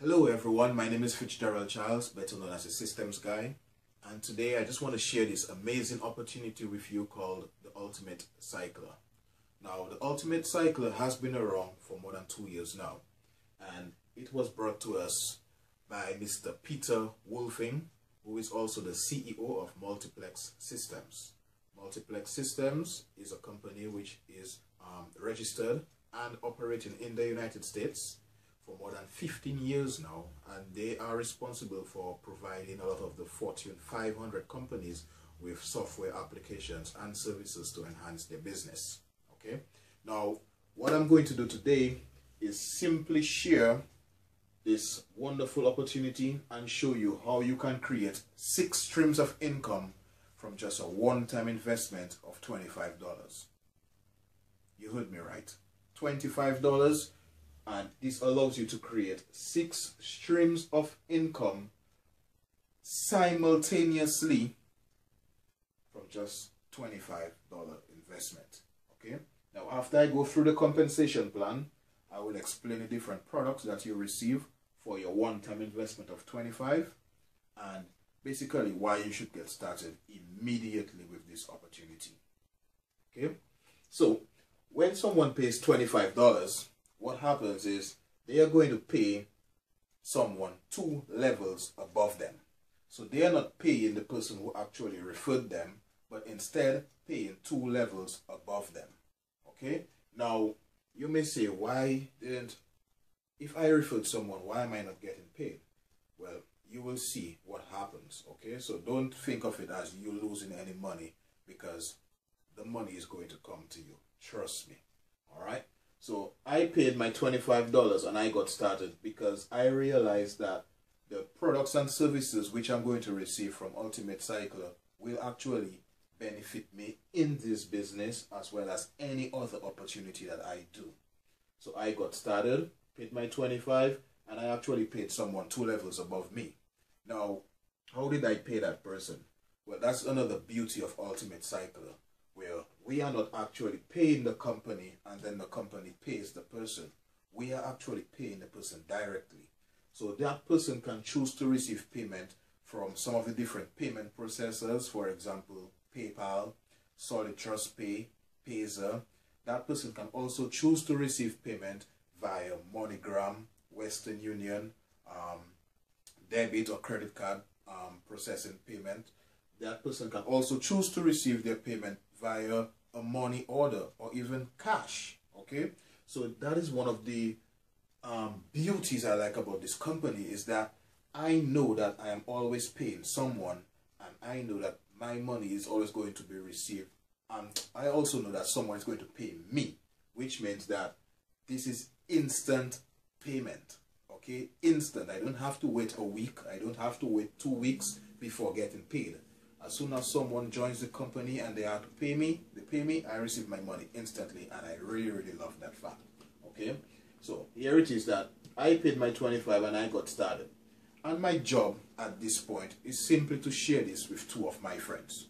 Hello everyone, my name is Fitzgerald, better known as a systems guy, and today I just want to share this amazing opportunity with you called the Ultimate Cycler. Now, the Ultimate Cycler has been around for more than 2 years now, and it was brought to us by Mr. Peter Wolfing, who is also the CEO of Multiplex Systems. Multiplex Systems is a company which is registered and operating in the United States for more than 15 years now, and they are responsible for providing a lot of the Fortune 500 companies with software applications and services to enhance their business. Okay, now what I'm going to do today is simply share this wonderful opportunity and show you how you can create 6 streams of income from just a one-time investment of $25. You heard me right, $25. And this allows you to create 6 streams of income simultaneously from just $25 investment. Okay. Now, after I go through the compensation plan, I will explain the different products that you receive for your one-time investment of $25 and basically why you should get started immediately with this opportunity. Okay. So when someone pays $25, what happens is they are going to pay someone 2 levels above them. So they are not paying the person who actually referred them, but instead paying 2 levels above them. Okay? Now, you may say, if I referred someone, why am I not getting paid? Well, you will see what happens. Okay? So don't think of it as you losing any money, because the money is going to come to you. Trust me. All right? So I paid my $25 and I got started because I realized that the products and services which I'm going to receive from Ultimate Cycler will actually benefit me in this business as well as any other opportunity that I do. So I got started, paid my $25, and I actually paid someone 2 levels above me. Now, how did I pay that person? Well, that's another beauty of Ultimate Cycler, where we are not actually paying the company and then the company pays the person. We are actually paying the person directly. So that person can choose to receive payment from some of the different payment processors, for example, PayPal, Solid Trust Pay, Pazer. That person can also choose to receive payment via MoneyGram, Western Union, debit or credit card processing payment. That person can also choose to receive their payment via a money order or even cash. Okay, so that is one of the beauties I like about this company, is that I know that I am always paying someone, and I know that my money is always going to be received, and I also know that someone is going to pay me, which means that this is instant payment. Okay, instant. I don't have to wait a week, I don't have to wait 2 weeks before getting paid. As soon as someone joins the company and they have to pay me, I receive my money instantly, and I really, really love that fact. Okay, so here it is that I paid my $25 and I got started. And my job at this point is simply to share this with 2 of my friends.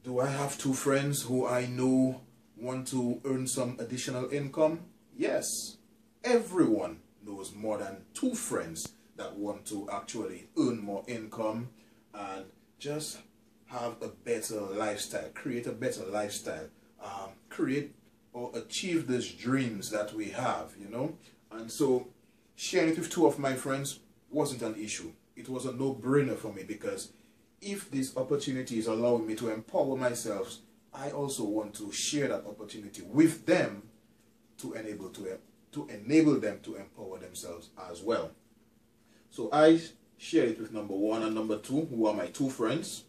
Do I have 2 friends who I know want to earn some additional income? Yes. Everyone knows more than 2 friends that want to actually earn more income and just have a better lifestyle, create a better lifestyle, create or achieve these dreams that we have, you know. And so sharing it with 2 of my friends wasn't an issue. It was a no-brainer for me, because if this opportunity is allowing me to empower myself, I also want to share that opportunity with them to enable them to empower themselves as well. So I share it with number 1 and number 2, who are my 2 friends,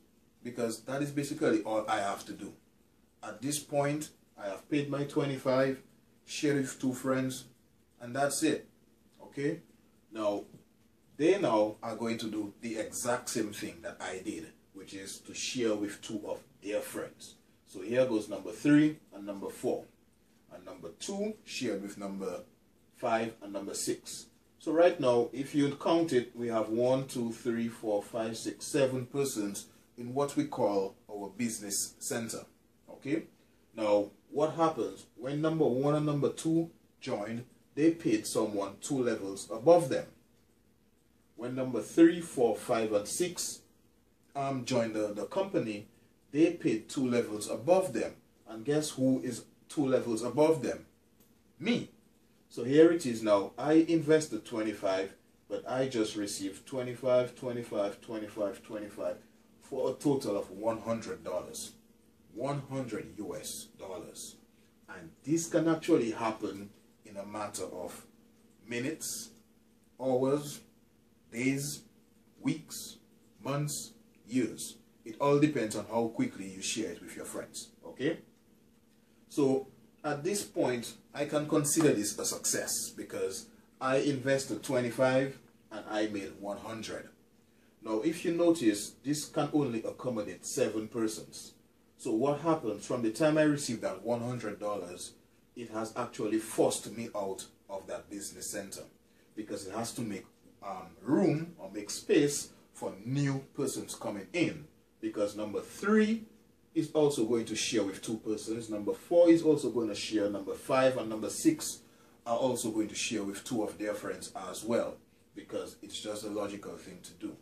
because that is basically all I have to do. At this point, I have paid my $25, shared it with 2 friends, and that's it. Okay? Now, they now are going to do the exact same thing that I did, which is to share with 2 of their friends. So here goes number 3 and number 4. And number 2 shared with number 5 and number 6. So right now, if you count it, we have 1, 2, 3, 4, 5, 6, 7 persons in what we call our business center. Okay? Now, what happens when number 1 and number 2 joined? They paid someone 2 levels above them. When number 3, 4, 5, and 6 joined the company, they paid 2 levels above them. And guess who is 2 levels above them? Me. So here it is now. I invested 25, but I just received 25, 25, 25, 25 for a total of $100. 100 US dollars. And this can actually happen in a matter of minutes, hours, days, weeks, months, years. It all depends on how quickly you share it with your friends. Okay? So at this point, I can consider this a success because I invested 25 and I made 100. Now, if you notice, this can only accommodate 7 persons. So what happens from the time I received that $100, it has actually forced me out of that business center because it has to make room or make space for new persons coming in, because number 3 is also going to share with 2 persons, number 4 is also going to share, number 5 and number 6 are also going to share with 2 of their friends as well, because it's just a logical thing to do.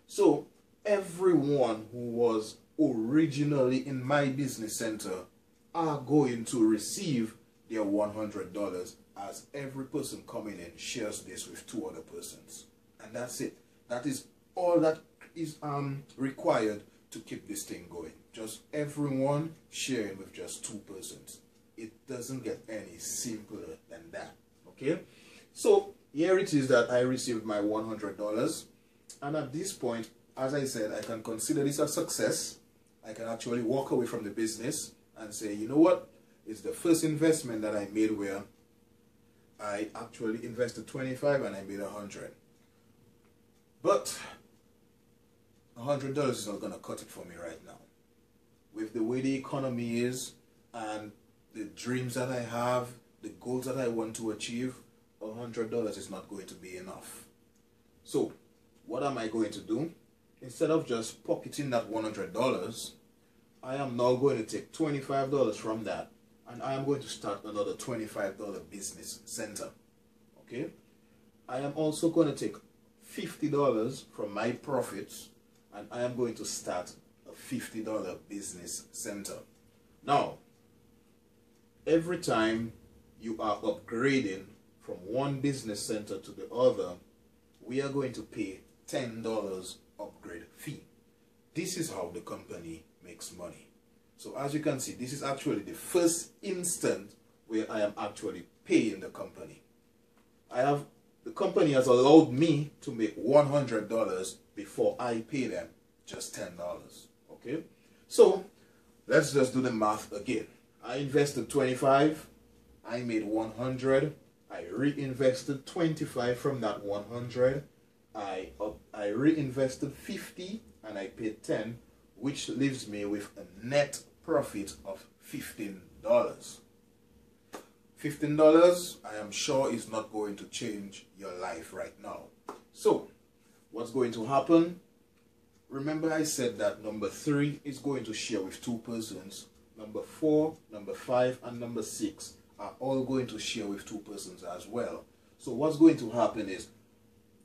So everyone who was originally in my business center are going to receive their $100 as every person coming in shares this with 2 other persons. And that's it. That is all that is required to keep this thing going. Just everyone sharing with just 2 persons. It doesn't get any simpler than that. Okay? So here it is that I received my $100. And at this point, as I said, I can consider this a success. I can actually walk away from the business and say, you know what? It's the first investment that I made where I actually invested 25 and I made 100. But $100 is not going to cut it for me right now. With the way the economy is and the dreams that I have, the goals that I want to achieve, $100 is not going to be enough. So what am I going to do? Instead of just pocketing that $100, I am now going to take $25 from that and I am going to start another $25 business center. Okay? I am also going to take $50 from my profits and I am going to start a $50 business center. Now, every time you are upgrading from one business center to the other, we are going to pay $10 upgrade fee. This is how the company makes money. So as you can see, this is actually the first instant where I am actually paying the company. The company has allowed me to make $100 before I pay them just $10. Okay? So let's just do the math again. I invested 25, I made 100, I reinvested 25 from that 100, I reinvested 50 and I paid 10, which leaves me with a net profit of $15. $15, I am sure, is not going to change your life right now. So what's going to happen? Remember I said that number 3 is going to share with 2 persons. Number 4, number 5, and number 6 are all going to share with 2 persons as well. So what's going to happen is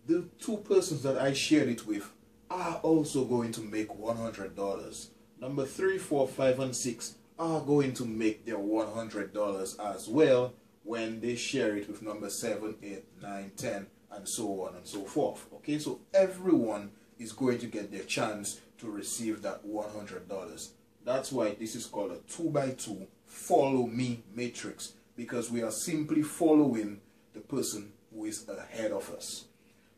the 2 persons that I shared it with are also going to make $100. Number 3, 4, 5, and 6 are going to make their $100 as well when they share it with number 7, 8, 9, 10, and so on and so forth. Okay, so everyone is going to get their chance to receive that $100. That's why this is called a 2x2 follow me matrix, because we are simply following the person who is ahead of us.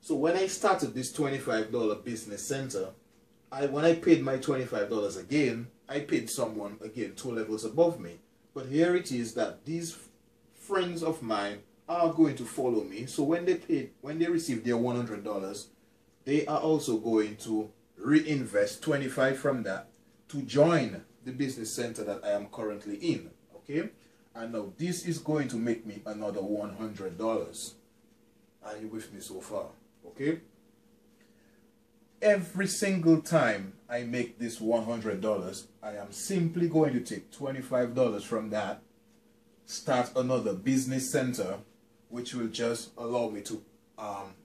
So when I started this $25 business center, when I paid my $25 again, I paid someone again 2 levels above me. But here it is that these friends of mine are going to follow me. So when they receive their $100, they are also going to reinvest 25 from that to join the business center that I am currently in. Okay? And now this is going to make me another $100. Are you with me so far? Okay? Every single time I make this $100, I am simply going to take $25 from that, start another business center, which will just allow me to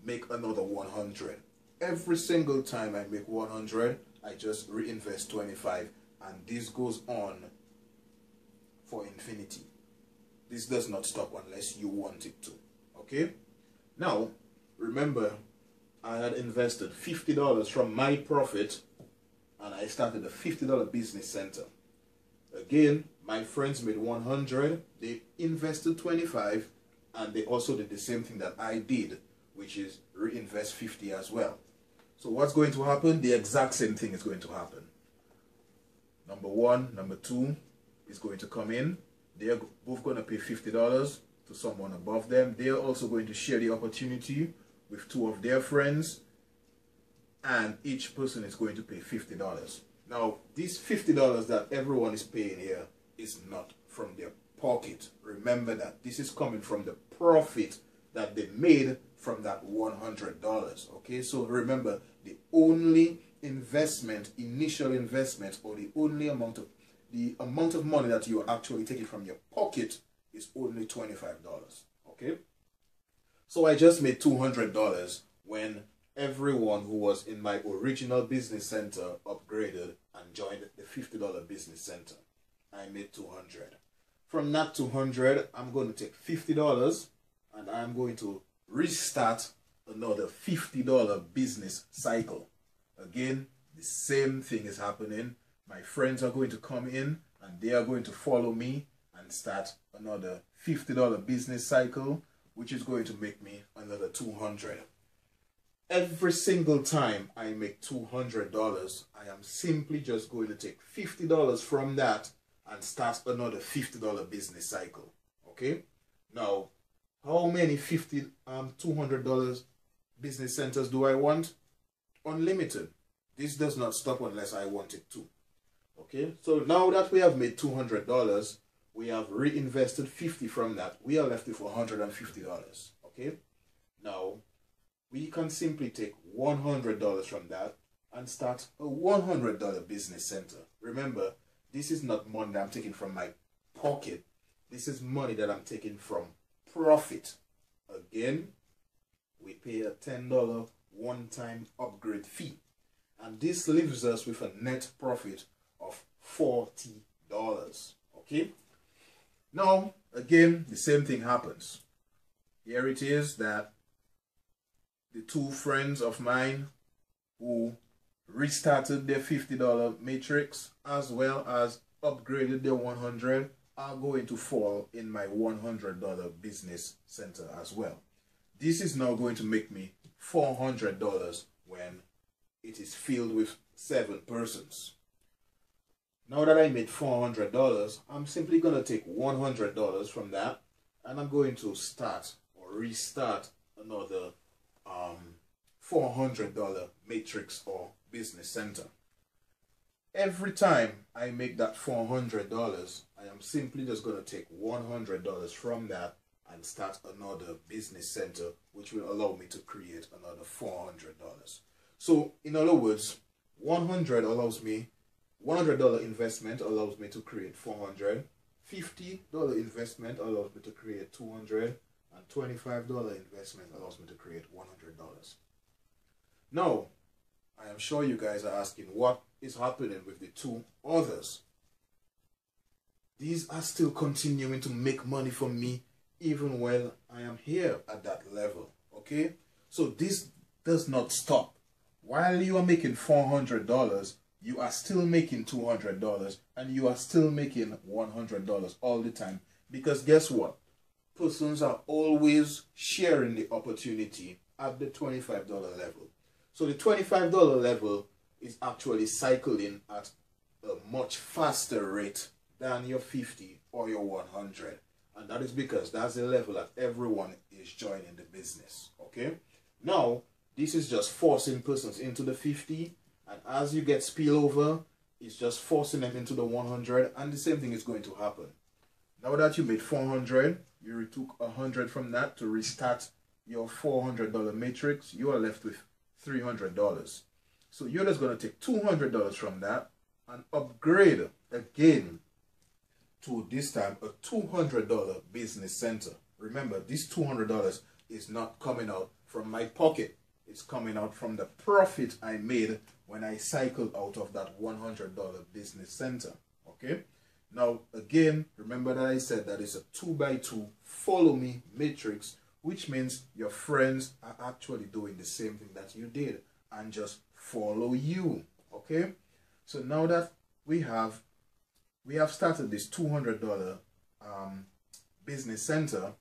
make another 100. every single time I make 100, I just reinvest 25, and this goes on for infinity. This does not stop unless you want it to. Okay? Now, remember, I had invested $50 from my profit, and I started a $50 business center. Again, my friends made 100, they invested 25, and they also did the same thing that I did, which is reinvest 50 as well. So what's going to happen? The exact same thing is going to happen. Number one, number two is going to come in. They're both going to pay $50 to someone above them. They're also going to share the opportunity with two of their friends, and each person is going to pay $50. Now, these $50 that everyone is paying here is not from their pocket. Remember that this is coming from the profit that they made from that $100. Okay, so remember, the only investment, initial investment, or the only amount of money that you are actually taking from your pocket is only $25. Okay, so I just made $200 when everyone who was in my original business center upgraded and joined the $50 business center. I made 200. From that 200, I'm going to take $50 and I'm going to restart another $50 business cycle. Again, the same thing is happening. My friends are going to come in and they are going to follow me and start another $50 business cycle, which is going to make me another 200. Every single time I make $200, I am simply just going to take $50 from that and start another $50 business cycle. Okay? Now, how many $200 business centers do I want? Unlimited. This does not stop unless I want it to. Okay? So now that we have made $200, we have reinvested 50 from that. We are left with $150. Okay? Now, we can simply take $100 from that and start a $100 business center. Remember, this is not money that I'm taking from my pocket. This is money that I'm taking from profit. Again, we pay a $10 one-time upgrade fee. And this leaves us with a net profit of $40. Okay? Now, again, the same thing happens. Here it is that the two friends of mine who restarted their $50 matrix as well as upgraded their 100 are going to fall in my $100 business center as well. This is now going to make me $400 when it is filled with 7 persons. Now that I made $400, I'm simply going to take $100 from that and I'm going to start or restart another $400 matrix or business center. Every time I make that $400, I am simply just going to take $100 from that and start another business center, which will allow me to create another $400. So, in other words, $100 investment allows me to create 400, $50 investment allows me to create 200, and $25 investment allows me to create $100. Now, I am sure you guys are asking what is happening with the two others. These are still continuing to make money for me even while I am here at that level. Okay? So this does not stop. While you are making $400, you are still making $200 and you are still making $100 all the time. Because guess what? Persons are always sharing the opportunity at the $25 level. So the $25 level is actually cycling at a much faster rate than your 50 or your 100. And that is because that's the level that everyone is joining the business. Okay? Now, this is just forcing persons into the 50. And as you get spillover, it's just forcing them into the 100. And the same thing is going to happen. Now that you made 400, you retook 100 from that to restart your $400 matrix. You are left with $300. So you're just going to take $200 from that and upgrade again to this time a $200 business center. Remember, this $200 is not coming out from my pocket. It's coming out from the profit I made when I cycled out of that $100 business center. Okay. Now, again, remember that I said that it's a 2x2 follow me matrix, which means your friends are actually doing the same thing that you did and just follow you. Okay. So now that we have started this $200 business center,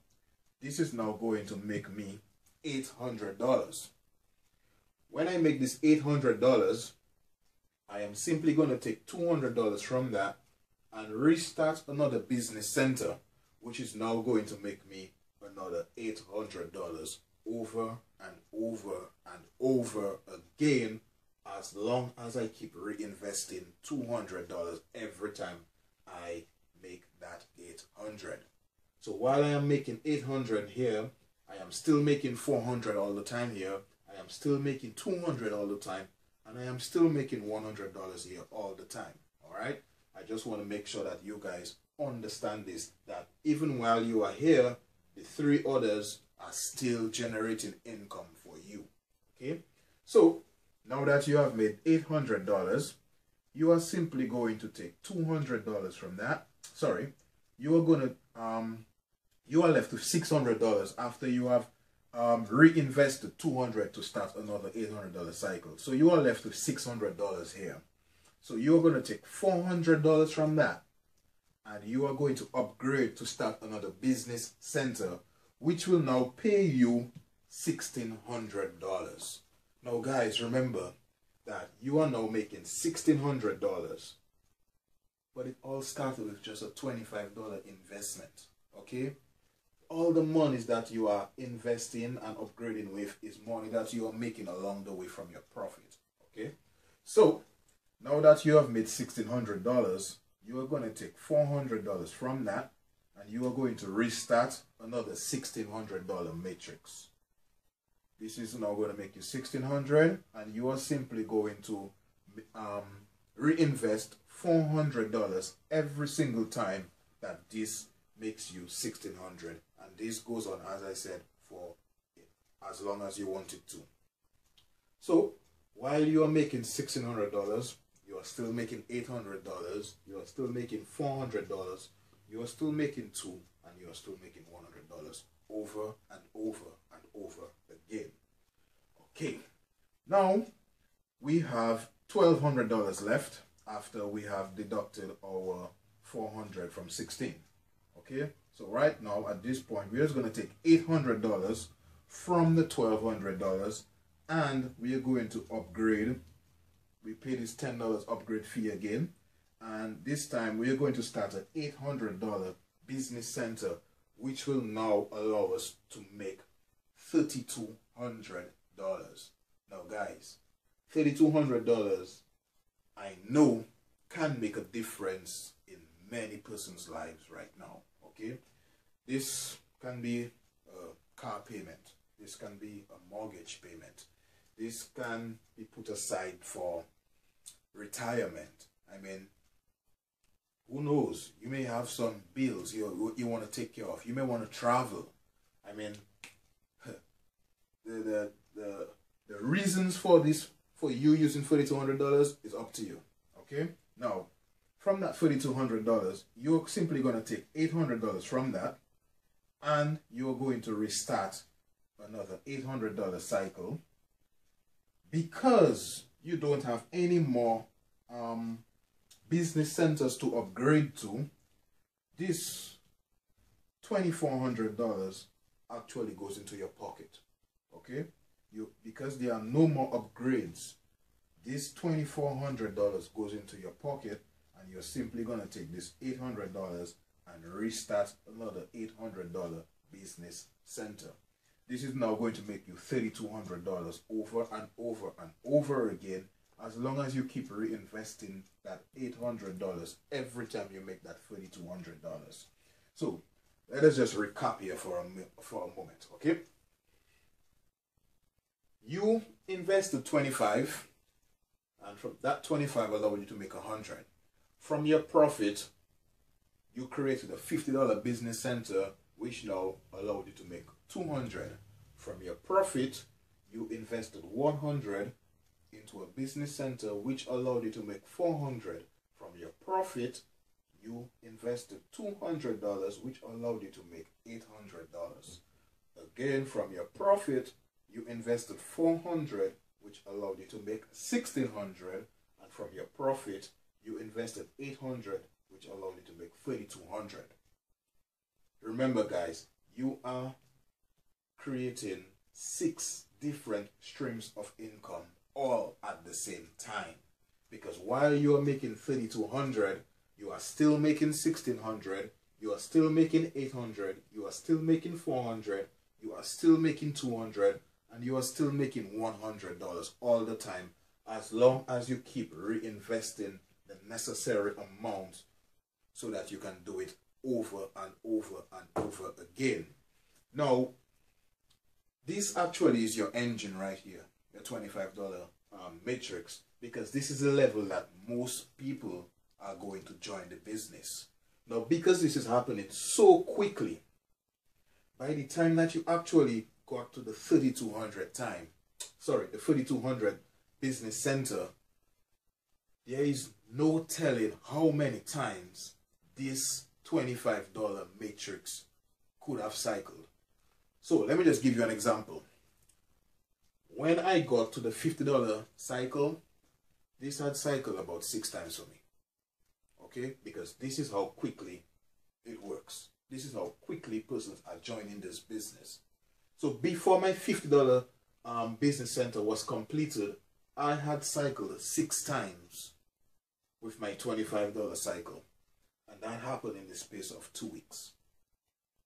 this is now going to make me $800. When I make this $800, I am simply going to take $200 from that and restart another business center, which is now going to make me another $800 over and over and over again, as long as I keep reinvesting $200 every time I make that 800. So while I am making 800 here, I am still making 400 all the time here, I am still making 200 all the time, and I am still making $100 here all the time. All right? I just want to make sure that you guys understand this, that even while you are here, the three others are still generating income for you. Okay? So now that you have made $800, you are simply going to take $200 from that. Sorry, you are going to you are left with $600 after you have reinvested $200 to start another $800 cycle. So you are left with $600 here. So you are going to take $400 from that, and you are going to upgrade to start another business center, which will now pay you $1,600. Now guys, remember that you are now making $1,600, but it all started with just a $25 investment. Okay? All the monies that you are investing and upgrading with is money that you are making along the way from your profit. Okay? So now that you have made $1,600, you are going to take $400 from that, and you are going to restart another $1,600 matrix. This is now going to make you $1,600, and you are simply going to reinvest $400 every single time that this makes you $1,600, and this goes on, as I said, for as long as you want it to. So while you are making $1,600, you are still making $800, you are still making $400, you are still making $200, and you are still making $100 over and over and over again. Okay, now we have $1,200 left after we have deducted our 400 from 16. Okay, so right now at this point we're just going to take $800 from the $1,200, and we are going to upgrade. We pay this $10 upgrade fee again, and this time we are going to start an $800 business center, which will now allow us to make $3,200. Now guys, $3,200 I know can make a difference in many persons' lives right now. Okay, this can be a car payment, this can be a mortgage payment, this can be put aside for retirement. I mean, who knows, you may have some bills you want to take care of, you may want to travel. I mean, the reasons for this, for you using $3,200 is up to you. Okay, now from that $3,200, you're simply going to take $800 from that, and you're going to restart another $800 cycle, because you don't have any more business centers to upgrade to. This $2,400 actually goes into your pocket. Okay, because there are no more upgrades, this $2,400 goes into your pocket, and you're simply going to take this $800 and restart another $800 business center. This is now going to make you $3,200 over and over and over again, as long as you keep reinvesting that $800 every time you make that $3,200. So let us just recap here for a moment. Okay, you invested 25, and from that 25 allowed you to make 100. From your profit, you created a $50 business center, which now allowed you to make 200. From your profit, you invested 100 into a business center, which allowed you to make 400. From your profit, you invested $200, which allowed you to make $800. Again, from your profit, you invested 400, which allowed you to make 1,600. And from your profit, you invested 800, which allowed you to make 3,200. Remember, guys, you are creating 6 different streams of income all at the same time. Because while you are making 3,200, you are still making 1,600, you are still making 800, you are still making 400, you are still making 200, and you are still making $100 all the time, as long as you keep reinvesting the necessary amount so that you can do it over and over and over again. Now, this actually is your engine right here, your $25 matrix, because this is the level that most people are going to join the business. Now, because this is happening so quickly, by the time that you actually got to the 3,200 the 3,200 business center, there is no telling how many times this $25 matrix could have cycled. So let me just give you an example. When I got to the $50 cycle, this had cycled about 6 times for me. Okay, because this is how quickly it works. This is how quickly persons are joining this business. So before my $50 business center was completed, I had cycled 6 times with my $25 cycle. And that happened in the space of 2 weeks.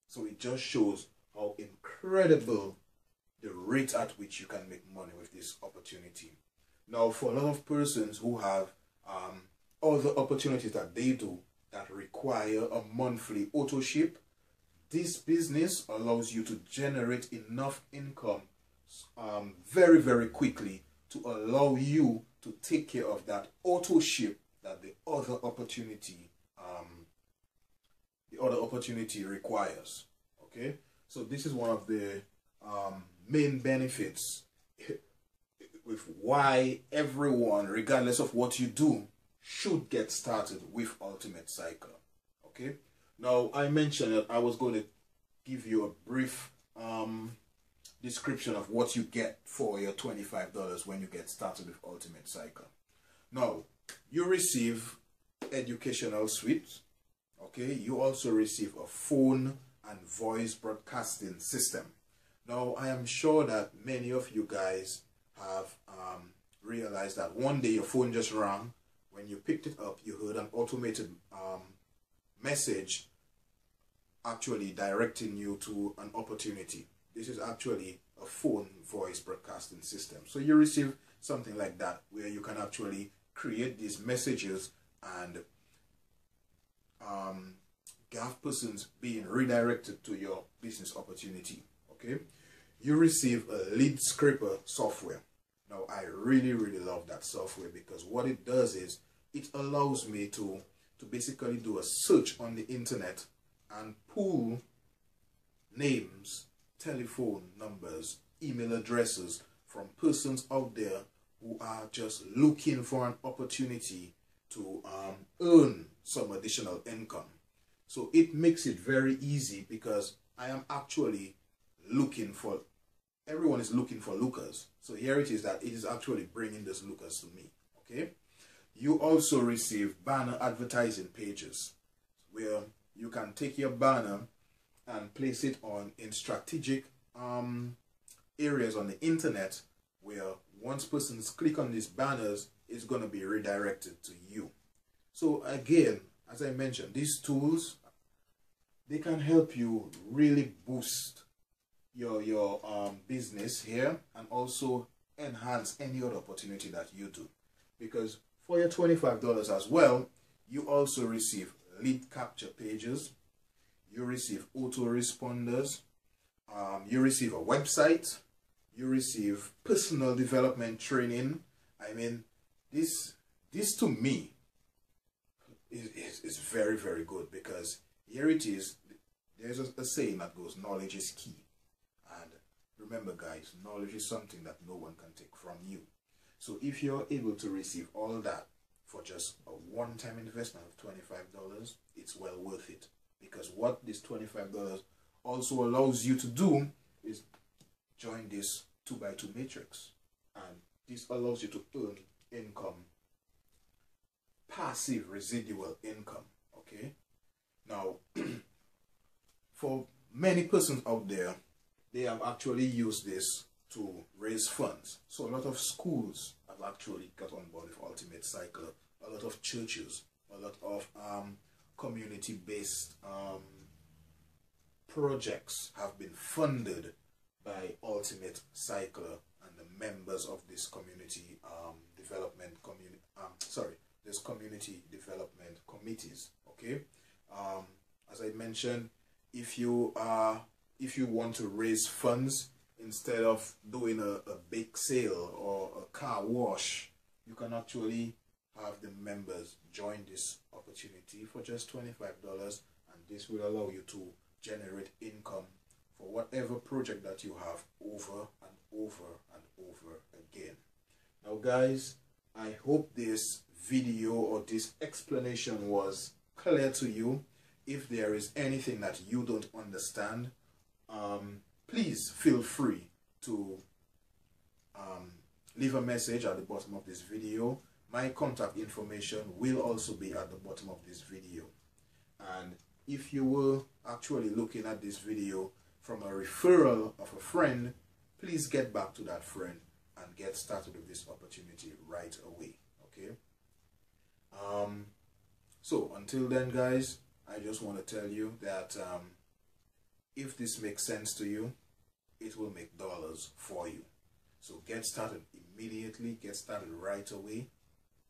So it just shows how incredible the rate at which you can make money with this opportunity. Now, for a lot of persons who have other opportunities that they do that require a monthly auto ship, this business allows you to generate enough income very, very quickly to allow you to take care of that auto ship that the other opportunity requires. Okay, so this is one of the main benefits with why everyone, regardless of what you do, should get started with Ultimate Cycle. Okay, now I mentioned that I was going to give you a brief description of what you get for your $25 when you get started with Ultimate Cycle. Now, you receive educational suite. Okay, you also receive a phone and voice broadcasting system. Now, I am sure that many of you guys have realized that one day your phone just rang. When you picked it up, you heard an automated message actually directing you to an opportunity. This is actually a phone voice broadcasting system. So you receive something like that, where you can actually create these messages and have persons being redirected to your business opportunity. Okay, you receive a lead scraper software. Now, I really love that software, because what it does is it allows me to basically do a search on the internet and pull names, telephone numbers, email addresses from persons out there who are just looking for an opportunity to earn some additional income. So it makes it very easy, because I am actually looking for, everyone is looking for lookers. So here it is that it is actually bringing those lookers to me. Okay, you also receive banner advertising pages, where you can take your banner and place it on in strategic areas on the internet, where once persons click on these banners, it's going to be redirected to you. So again, as I mentioned, these tools, they can help you really boost your business here, and also enhance any other opportunity that you do. Because for your $25 as well, you also receive lead capture pages, you receive autoresponders, you receive a website, you receive personal development training. I mean, this to me is very, very good, because here it is. There's a saying that goes, knowledge is key. And Remember guys, knowledge is something that no one can take from you. So if you're able to receive all that for just a one-time investment of $25, it's well worth it. Because what this $25 also allows you to do is join this 2x2 matrix. And this allows you to earn income, passive residual income, okay? Now, for many persons out there, they have actually used this to raise funds. So a lot of schools have actually got on board with Ultimate Cycler. A lot of churches, a lot of community-based projects have been funded by Ultimate Cycler and the members of this community community development committees. Okay, as I mentioned, if you want to raise funds instead of doing a big sale or a car wash, you can actually have the members join this opportunity for just $25, and this will allow you to generate income for whatever project that you have over and over and over again. Now guys, I hope this video or this explanation was clear to you. If there is anything that you don't understand, please feel free to leave a message at the bottom of this video. My contact information will also be at the bottom of this video. And if you were actually looking at this video from a referral of a friend, please get back to that friend and get started with this opportunity right away. Okay? So until then guys, I just want to tell you that if this makes sense to you, it will make dollars for you. So get started immediately, get started right away,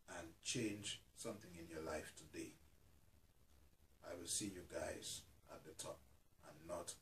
and change something in your life today. I will see you guys at the top and not